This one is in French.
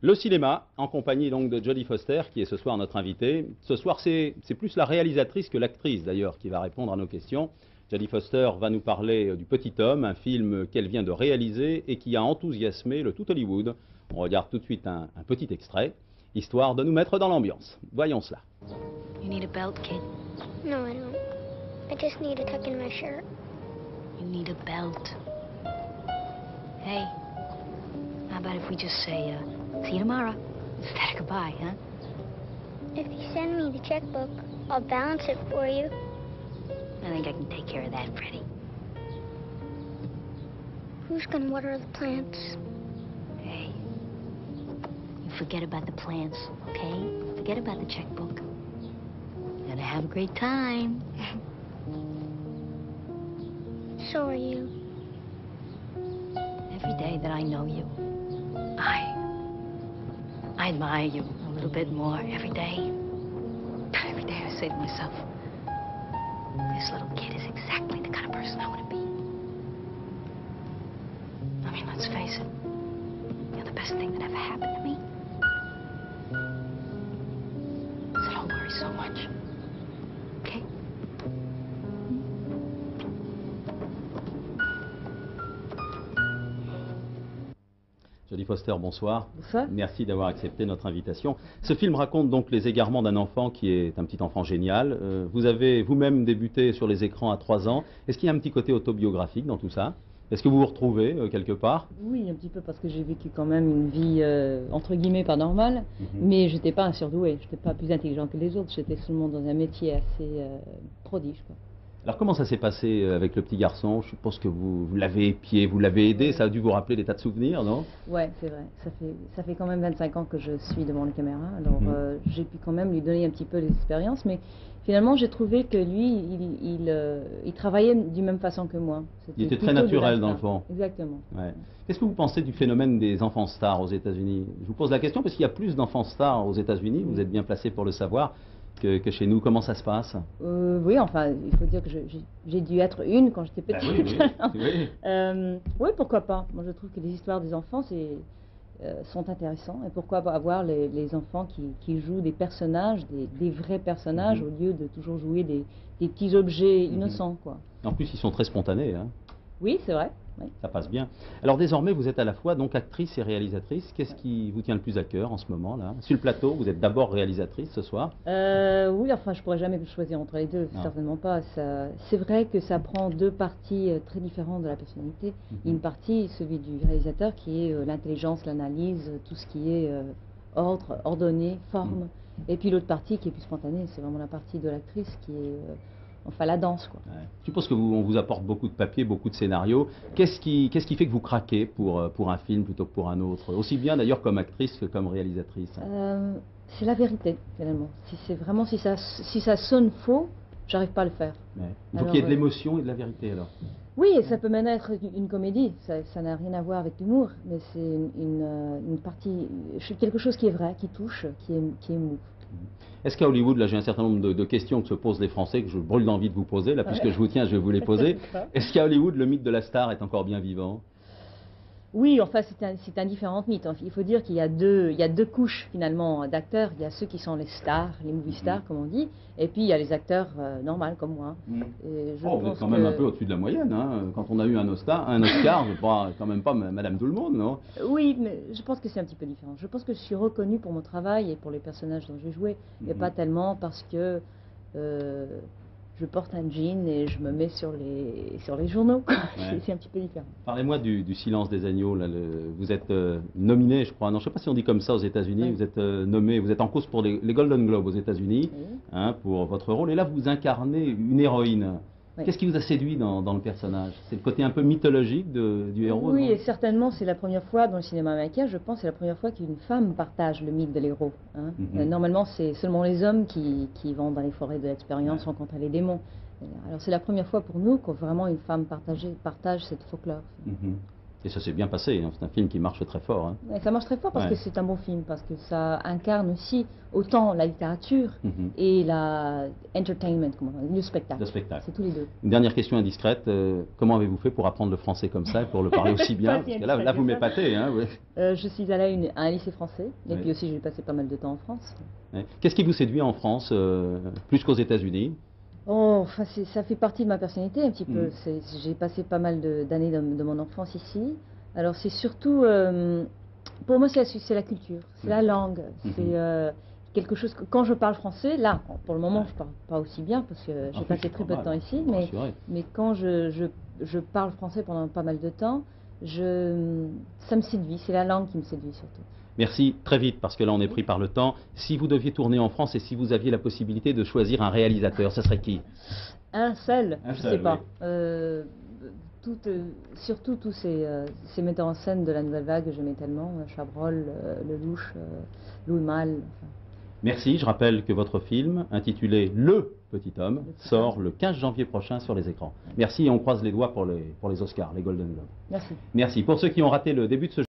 Le cinéma, en compagnie donc de Jodie Foster, qui est ce soir notre invitée. Ce soir, c'est plus la réalisatrice que l'actrice d'ailleurs qui va répondre à nos questions. Jodie Foster va nous parler du Petit Homme, un film qu'elle vient de réaliser et qui a enthousiasmé le tout Hollywood. On regarde tout de suite un petit extrait, histoire de nous mettre dans l'ambiance. Voyons cela. You need a belt, kid? No, I don't. I just need to tuck in my shirt. You need a belt. Hey, how about if we just say, see you tomorrow, instead of goodbye, huh? If you send me the checkbook, I'll balance it for you. I think I can take care of that, Freddie. Who's gonna water the plants? Hey, you forget about the plants, okay? Forget about the checkbook. You're gonna have a great time. So are you. Every day that I know you, I admire you a little bit more every day. Every day I say to myself, this little kid is exactly the kind of person I want to be. I mean, let's face it, you're the best thing that ever happened to me. So don't worry so much, okay? Jodie Foster, bonsoir. Bonsoir. Merci d'avoir accepté notre invitation. Ce film raconte donc les égarements d'un enfant qui est un petit enfant génial. Vous avez vous-même débuté sur les écrans à 3 ans. Est-ce qu'il y a un petit côté autobiographique dans tout ça? Est-ce que vous vous retrouvez quelque part? Oui, un petit peu, parce que j'ai vécu quand même une vie, entre guillemets, pas normale, mais je n'étais pas un surdoué, je n'étais pas plus intelligent que les autres, j'étais seulement dans un métier assez prodige, quoi. Alors comment ça s'est passé avec le petit garçon? Je suppose que vous l'avez épié, vous l'avez aidé, ça a dû vous rappeler des tas de souvenirs, non? Ouais, c'est vrai, ça fait quand même 25 ans que je suis devant les caméras, alors j'ai pu quand même lui donner un petit peu d'expérience, mais finalement j'ai trouvé que lui, il travaillait du même façon que moi. Il était très naturel dans le fond. Exactement. Ouais. Qu'est-ce que vous pensez du phénomène des enfants stars aux États-Unis? Je vous pose la question parce qu'il y a plus d'enfants stars aux États-Unis, vous êtes bien placé pour le savoir, que chez nous. Comment ça se passe? Oui, enfin, il faut dire que j'ai dû être une quand j'étais petite. Oui. Oui, pourquoi pas. Moi, je trouve que les histoires des enfants sont intéressants. Et pourquoi pas avoir les enfants qui jouent des personnages, des vrais personnages, au lieu de toujours jouer des petits objets innocents, quoi. En plus, ils sont très spontanés, hein. Oui, c'est vrai. Oui. Ça passe bien. Alors désormais, vous êtes à la fois donc actrice et réalisatrice. Qu'est-ce qui vous tient le plus à cœur en ce moment là? Sur le plateau, vous êtes d'abord réalisatrice ce soir. Oui, enfin, je pourrais jamais choisir entre les deux, certainement pas. C'est vrai que ça prend deux parties très différentes de la personnalité. Une partie, celui du réalisateur, qui est l'intelligence, l'analyse, tout ce qui est ordre, ordonné, forme. Et puis l'autre partie qui est plus spontanée, c'est vraiment la partie de l'actrice qui est enfin la danse, quoi. Ouais. Je suppose qu'on vous apporte beaucoup de papiers, beaucoup de scénarios. Qu'est-ce qui fait que vous craquez pour un film plutôt que pour un autre? Aussi bien d'ailleurs comme actrice que comme réalisatrice. C'est la vérité, finalement. Si ça sonne faux, j'arrive pas à le faire. Ouais. Il faut qu'il y ait de l'émotion et de la vérité alors. Oui, ça peut même être une comédie, ça n'a rien à voir avec l'humour, mais c'est une partie, quelque chose qui est vrai, qui touche, qui émoue. Est-ce qu'à Hollywood, là j'ai un certain nombre de questions que se posent les Français, que je brûle d'envie de vous poser, là puisque je vous tiens, je vais vous les poser. Est-ce qu'à Hollywood, le mythe de la star est encore bien vivant? Oui, enfin c'est un différent mythe. Il faut dire qu'il y a deux couches finalement d'acteurs. Il y a ceux qui sont les stars, les movie stars comme on dit, et puis il y a les acteurs normaux comme moi. Et vous êtes quand même un peu au-dessus de la moyenne, hein. Quand on a eu un Oscar, je crois quand même pas Madame Tout le Monde, non? Oui, mais je pense que c'est un petit peu différent. Je pense que je suis reconnue pour mon travail et pour les personnages dont j'ai joué, et pas tellement parce que je porte un jean et je me mets sur les journaux. Ouais. C'est un petit peu différent. Parlez-moi du Silence des agneaux. Là, vous êtes nominé, je crois, non, je ne sais pas si on dit comme ça aux États-Unis, vous êtes nommé, vous êtes en course pour les Golden Globes aux États-Unis, hein, pour votre rôle. Et là, vous incarnez une héroïne. Qu'est-ce qui vous a séduit dans le personnage? C'est le côté un peu mythologique du héros? Oui, et certainement, c'est la première fois dans le cinéma américain, je pense, c'est la première fois qu'une femme partage le mythe de l'héros, hein. Normalement, c'est seulement les hommes qui vont dans les forêts de l'expérience rencontrer les démons. Alors, c'est la première fois pour nous que vraiment une femme partage cette folklore. Et ça s'est bien passé, hein. C'est un film qui marche très fort. Hein. Et ça marche très fort parce Ouais. que c'est un bon film, parce que ça incarne aussi autant la littérature et la entertainment, comment on dit, le spectacle. Le spectacle. C'est tous les deux. Une dernière question indiscrète, comment avez-vous fait pour apprendre le français comme ça et pour le parler aussi bien? Pas si Parce que là indiscrète vous que ça. m'épatez. Hein, ouais. Je suis allée à un lycée français, et Oui. puis aussi j'ai passé pas mal de temps en France. Ouais. Qu'est-ce qui vous séduit en France, plus qu'aux États-Unis? Oh, enfin, ça fait partie de ma personnalité un petit peu. Mhm. J'ai passé pas mal d'années de mon enfance ici. Alors c'est surtout, pour moi c'est la culture, c'est la langue, c'est quelque chose que quand je parle français, là, pour le moment je parle pas aussi bien parce que j'ai passé très peu de temps ici, mais quand je parle français pendant pas mal de temps, ça me séduit, c'est la langue qui me séduit surtout. Merci, très vite, parce que là on est pris par le temps. Si vous deviez tourner en France et si vous aviez la possibilité de choisir un réalisateur, ça serait qui? Un seul, Un je seul, sais pas. oui. Surtout tous ces metteurs en scène de la nouvelle vague que j'aimais tellement, Chabrol, Lelouch, Louis Malle. Enfin. Merci, je rappelle que votre film, intitulé Le Petit Homme, sort le 15 janvier prochain sur les écrans. Merci et on croise les doigts pour les Oscars, les Golden Globes. Merci. Merci. Pour ceux qui ont raté le début de ce